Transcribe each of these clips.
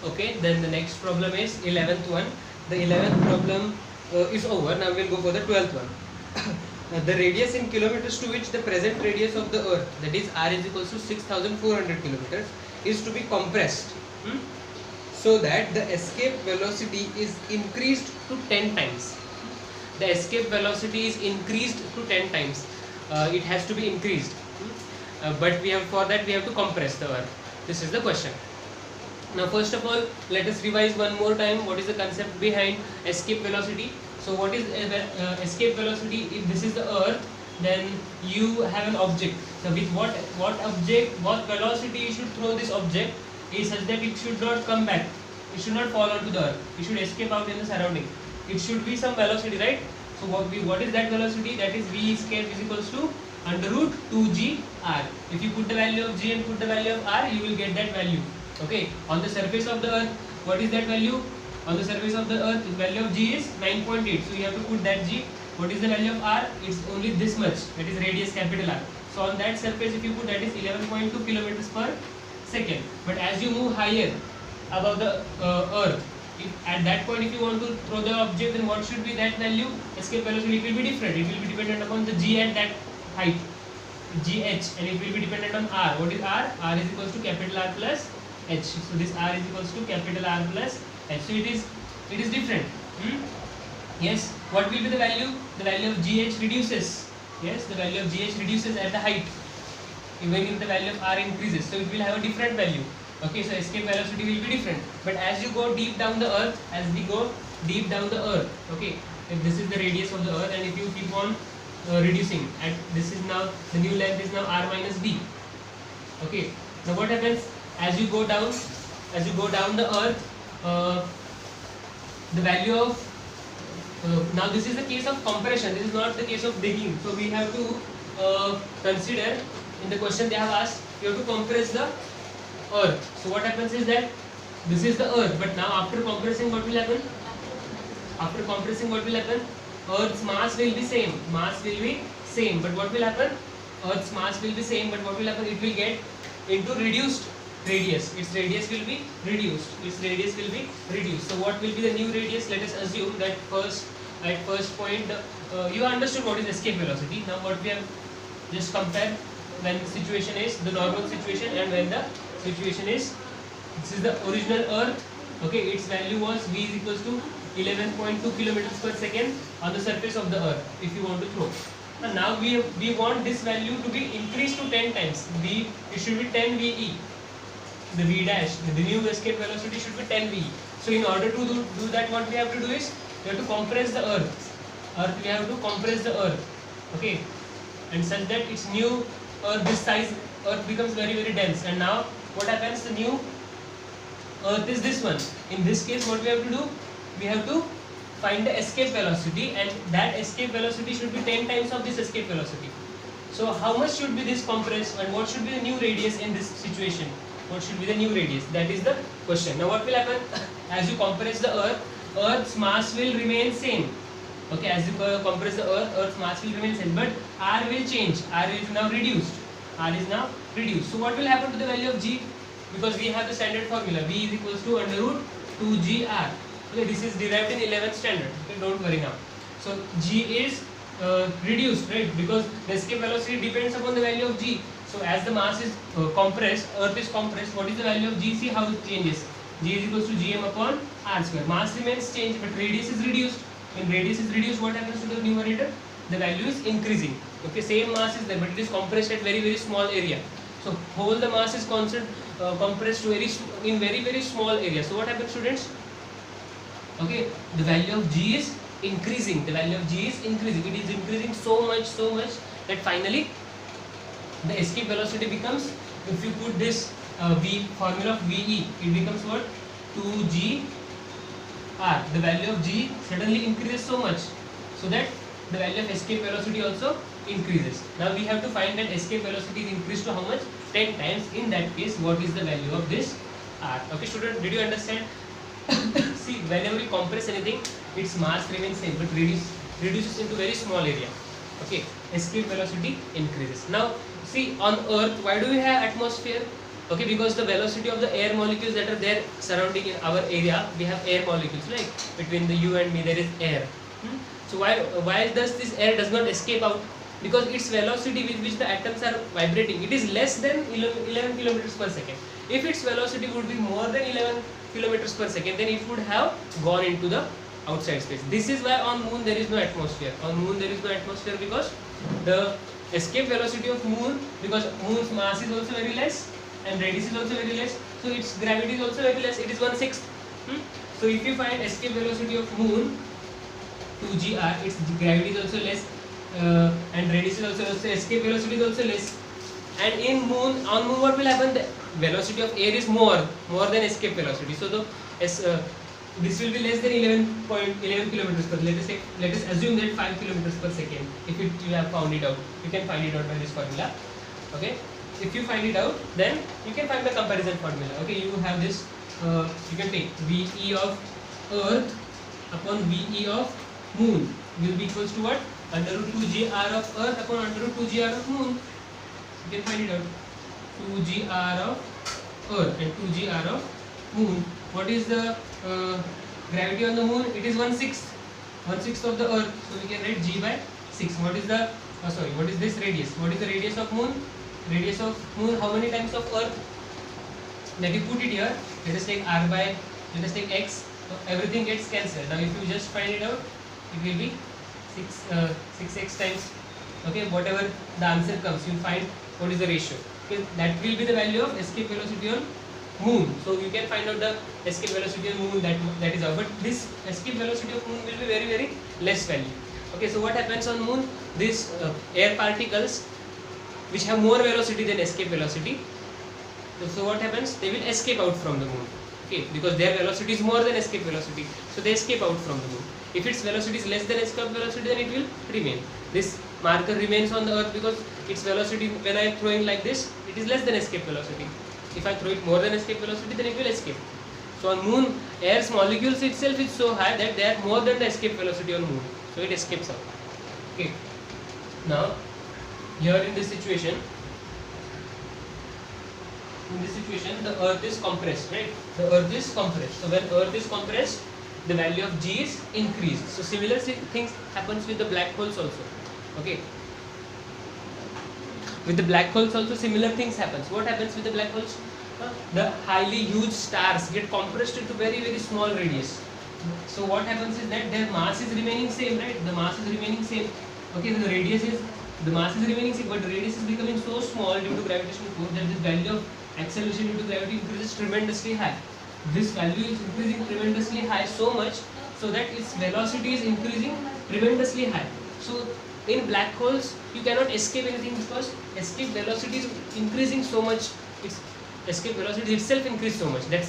Okay, then the next problem is 11th one. The 11th problem is over. Now we'll go for the 12th one. The radius in kilometers to which the present radius of the earth, that is r is equals to 6400 kilometers, is to be compressed, so that the escape velocity is increased to 10 times. The escape velocity is increased to 10 times. It has to be increased, but for that we have to compress the earth. This is the question. Now first of all, let us revise one more time what is the concept behind escape velocity. So what is escape velocity? If this is the earth, then you have an object. So with what object, what velocity you should throw this object is such that it should not come back. It should not fall onto the earth. It should escape out in the surrounding. It should be some velocity, right? So what is that velocity? That is v escape is equals to under root 2g r. If you put the value of g and put the value of r, you will get that value. Okay, on the surface of the earth, what is that value? On the surface of the earth, the value of g is 9.8. So you have to put that g. What is the value of r? It's only this much. That is radius capital R. So on that surface, if you put, that is 11.2 kilometers per second. But as you move higher above the earth, at that point, if you want to throw the object, then what should be that value? Escape velocity, it will be different. It will be dependent upon the g at that height, gh, and it will be dependent on r. What is r? R is equals to capital R plus h. So this r is equals to capital R plus h. So it is different. Yes. What will be the value? The value of gh reduces. Yes, the value of gh reduces at the height, even if the value of r increases. So it will have a different value. Okay, so escape velocity will be different. But as you go deep down the earth, okay, if this is the radius of the earth, and if you keep on reducing, and this is now, the new length is now r minus b. Okay, now what happens as you go down the earth? The value of now this is the case of compression. This is not the case of digging. So we have to consider, in the question they have asked, you have to compress the earth. So what happens is that this is the earth, but now after compressing, what will happen? Earth's mass will be same. But what will happen? Earth's mass will be same, but what will happen? It will get into reduced radius. Its radius will be reduced. So what will be the new radius? Let us assume that at first point you understood what is escape velocity. Now what we have just compare when the situation is the normal situation and when the situation is, this is the original earth. Okay, its value was v is equals to 11.2 kilometers per second on the surface of the earth if you want to throw. And now we want this value to be increased to 10 times. It should be 10 VE. The V dash, the new escape velocity should be 10 VE. So in order to do that, what we have to do is we have to compress the earth. We have to compress the earth. Okay, and such that its new earth, this size earth becomes very, very dense. And now what happens? The new earth is this one. In this case, what we have to do? We have to find the escape velocity, and that escape velocity should be 10 times of this escape velocity. So how much should be this compressed, and what should be the new radius in this situation? What should be the new radius? That is the question. Now what will happen? As you compress the earth, earth's mass will remain same. Okay, as you compress the earth, earth's mass will remain same, but r will change. R is now reduced. So what will happen to the value of g? Because we have the standard formula, v is equals to under root 2gr. Okay, this is derived in 11th standard. Okay, don't worry now. So g is reduced, right? Because the escape velocity depends upon the value of g. So as the mass is compressed, earth is compressed, what is the value of g? See how it changes. G is equals to gm upon r square. Mass remains changed, but radius is reduced. When radius is reduced, what happens to the numerator? The value is increasing. Okay, same mass is there, but it is compressed at very, very small area. So whole the mass is compressed in very, very small area. So what happens, students? Okay, the value of g is increasing. It is increasing so much that finally the escape velocity becomes, if you put this formula of VE, it becomes what? 2g r. The value of g suddenly increases so much, so that the value of escape velocity also increases. Now we have to find that escape velocity is increased to how much? 10 times. In that case, what is the value of this r? Okay, student, did you understand? See, whenever we compress anything, its mass remains same, but reduces into very small area. Okay, escape velocity increases. Now see, on earth, why do we have atmosphere? Okay, because the velocity of the air molecules that are there surrounding in our area, we have air molecules, like between the you and me there is air. So why does this air does not escape out? Because its velocity with which the atoms are vibrating, it is less than 11 kilometers per second. If its velocity would be more than 11 kilometers per second, then it would have gone into the outside space. This is why on moon there is no atmosphere. On moon there is no atmosphere because the escape velocity of moon, because moon's mass is also very less and radius is also very less, so its gravity is also very less, it is 1/6. So if you find escape velocity of moon 2gr, its gravity is also less, and radius is also less, so escape velocity is also less. And in moon, on moon what will happen? The velocity of air is more than escape velocity, so the this will be less than 11.11 kilometers per. Let us assume that 5 kilometers per second. If you have found it out, you can find it out by this formula. Okay, if you find it out, then you can find the comparison formula. Okay, you have this. You can take VE of Earth upon VE of Moon will be equals to what? Under root 2gr of Earth upon under root 2gr of Moon. You can find it out. 2gr of Earth and 2gr of Moon. What is the gravity on the moon? It is 1/6 of the Earth, so we can write g by 6. What is the what is this radius? What is the radius of moon? Radius of moon, how many times of Earth? Let me put it here. Let us take r by, let us take x, so everything gets cancelled. Now if you just find it out, it will be 6x times. Okay, whatever the answer comes, you find what is the ratio. Okay, that will be the value of escape velocity on moon. So you can find out the escape velocity on moon, that is out. But this escape velocity of moon will be very, very less value. Okay, so what happens on moon? These air particles which have more velocity than escape velocity, so what happens? They will escape out from the moon. Okay, because their velocity is more than escape velocity, so they escape out from the moon. If its velocity is less than escape velocity, then it will remain. This marker remains on the Earth because its velocity, when I am throwing like this, it is less than escape velocity. If I throw it more than escape velocity, then it will escape. So on moon, air's molecules itself is so high that they are more than the escape velocity on moon, so it escapes out. Okay. Now, here in this situation, the Earth is compressed, right? The Earth is compressed. So when Earth is compressed, the value of g is increased. So similar things happens with the black holes also. Okay. With the black holes also similar things happens. What happens with the black holes? The highly huge stars get compressed into very, very small radius. So what happens is that their mass is remaining same, right? The mass is remaining same. Okay, so the mass is remaining same, but the radius is becoming so small due to gravitational force that the value of acceleration due to gravity increases tremendously high. This value is increasing tremendously high, so much so that its velocity is increasing tremendously high. So in black holes you cannot escape anything because escape velocity is increasing so much. Its escape velocity itself increased so much that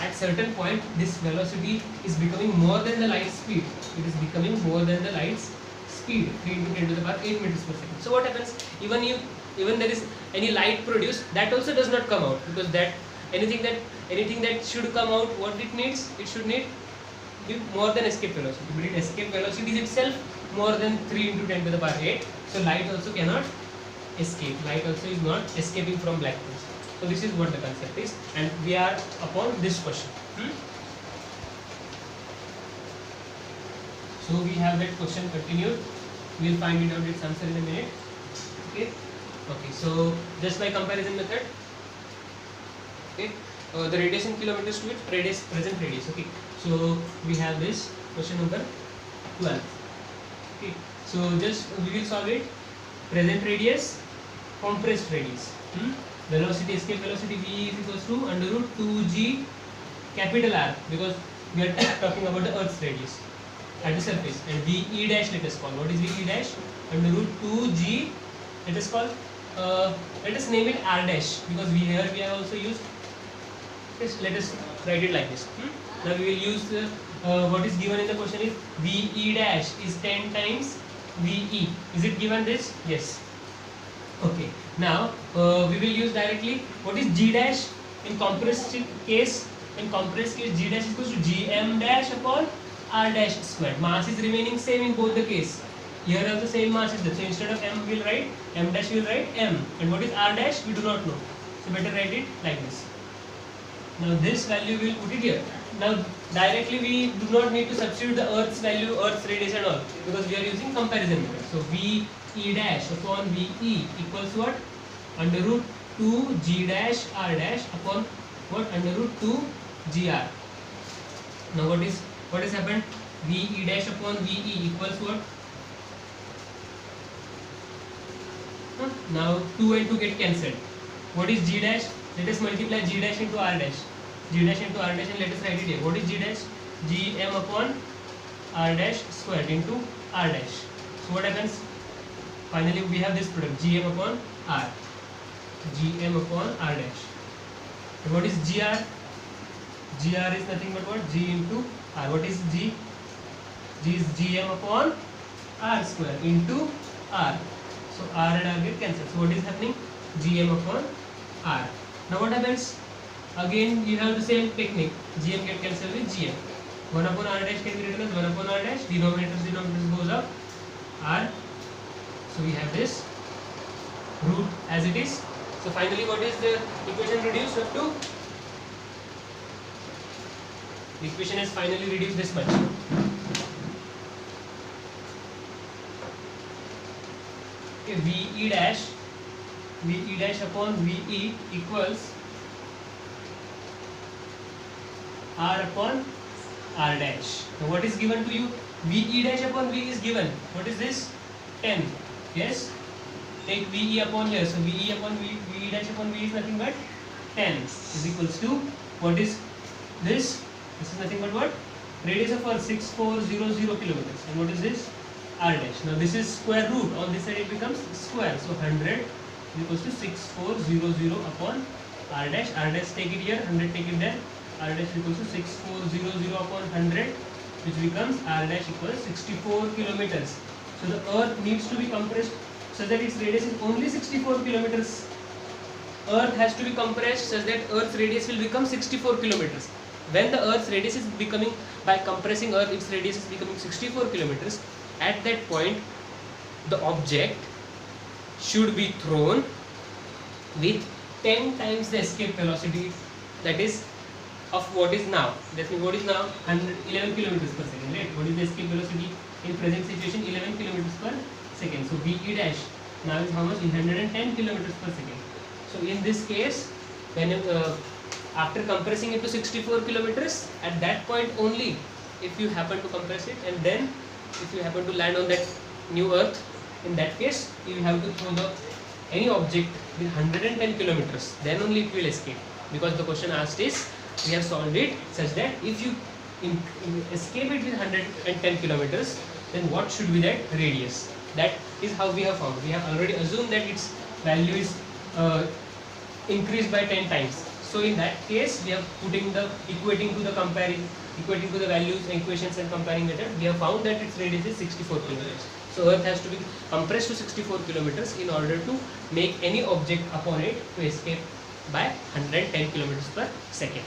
at certain point this velocity is becoming more than the light speed. It is becoming more than the light's speed, 3 × 10 to the power 8 meters per second. So what happens? Even there is any light produced, that also does not come out, because that anything that should come out, what it needs? It should need more than escape velocity. But its escape velocity is itself more than 3 × 10 to the power 8. So light also cannot escape. Light also is not escaping from black holes. So this is what the concept is, and we are upon this question. So we have that question continued. We will find it out its answer in a minute. Okay. Okay. So just by comparison method. Okay. The radius in kilometers to its radius, present radius. Okay. So we have this question number 12. Okay. So just we will solve it. Present radius, compressed radius. Velocity, escape velocity V is equals to under root 2g capital R, because we are talking about the Earth's radius at the surface, and VE dash let us call. What is VE dash? Under root 2g, let us call, let us name it R dash, because we have also used, let us write it like this. Now we will use what is given in the question is VE dash is 10 times VE. Is it given this? Yes. Okay. Now we will use directly what is G dash in compressed case. In compressed case, G dash is equals to Gm dash upon R dash squared. Mass is remaining same in both the case. Here also same mass is there. So instead of M we will write M dash, we will write M. And what is R dash? We do not know. So better write it like this. Now this value we will put it here. Now directly we do not need to substitute the Earth's value, Earth's radius and all, because we are using comparison method. So V E dash upon V E equals what? Under root 2 G dash R dash upon what? Under root 2 G R. Now what has happened? V E dash upon V E equals what? Now 2 and 2 get cancelled. What is G dash? Let us multiply G dash into R dash. G dash into R dash, and let us write it here. What is G dash? G M upon R dash squared into R dash. So what happens? Finally we have this product G M upon R. G M upon R dash. And what is GR? GR is nothing but what? G into R. What is G? G is GM upon R square into R. So R and R get cancelled. So what is happening? GM upon R. Now what happens? Again you have the same technique. GM get cancelled with GM. 1 upon R dash can be written as 1 upon R dash. Denominator goes up. R. So we have this root as it is. So finally what is the equation reduced up to? The equation is finally reduced this much. Okay, VE dash upon VE equals R upon R dash. Now what is given to you? VE dash upon V is given. What is this? 10. Yes? Take VE upon here. So VE upon V, VE dash upon V is nothing but 10 is equals to, what is this? This is nothing but what? Radius of Earth 6400 kilometers. And what is this? R dash. Now this is square root. On this side it becomes square. So 100 is equals to 6400 upon R dash. R dash take it here, 100 take it there. R dash equals to 6400 upon 100, which becomes R dash equals 64 kilometers. So the Earth needs to be compressed such that its radius is only 64 kilometers. Earth has to be compressed such that Earth's radius will become 64 kilometers. When the Earth's radius is becoming, by compressing Earth, its radius is becoming 64 kilometers, at that point the object should be thrown with 10 times the escape velocity, that is of what is now. That means what is now 11 kilometers per second, right? What is the escape velocity in present situation? 11 kilometers per second. So VE dash now is how much? 110 kilometers per second. So in this case, when after compressing it to 64 kilometers, at that point only, if you happen to compress it, and then if you happen to land on that new Earth, in that case you have to throw any object with 110 kilometers, then only it will escape. Because the question asked is, we have solved it such that if you escape it with 110 kilometers, then what should be that radius? That is how we have found. We have already assumed that its value is increased by 10 times. So in that case, we are putting the equating to the values, equations and comparing method. We have found that its radius is 64 kilometers. So Earth has to be compressed to 64 kilometers in order to make any object upon it to escape by 110 kilometers per second.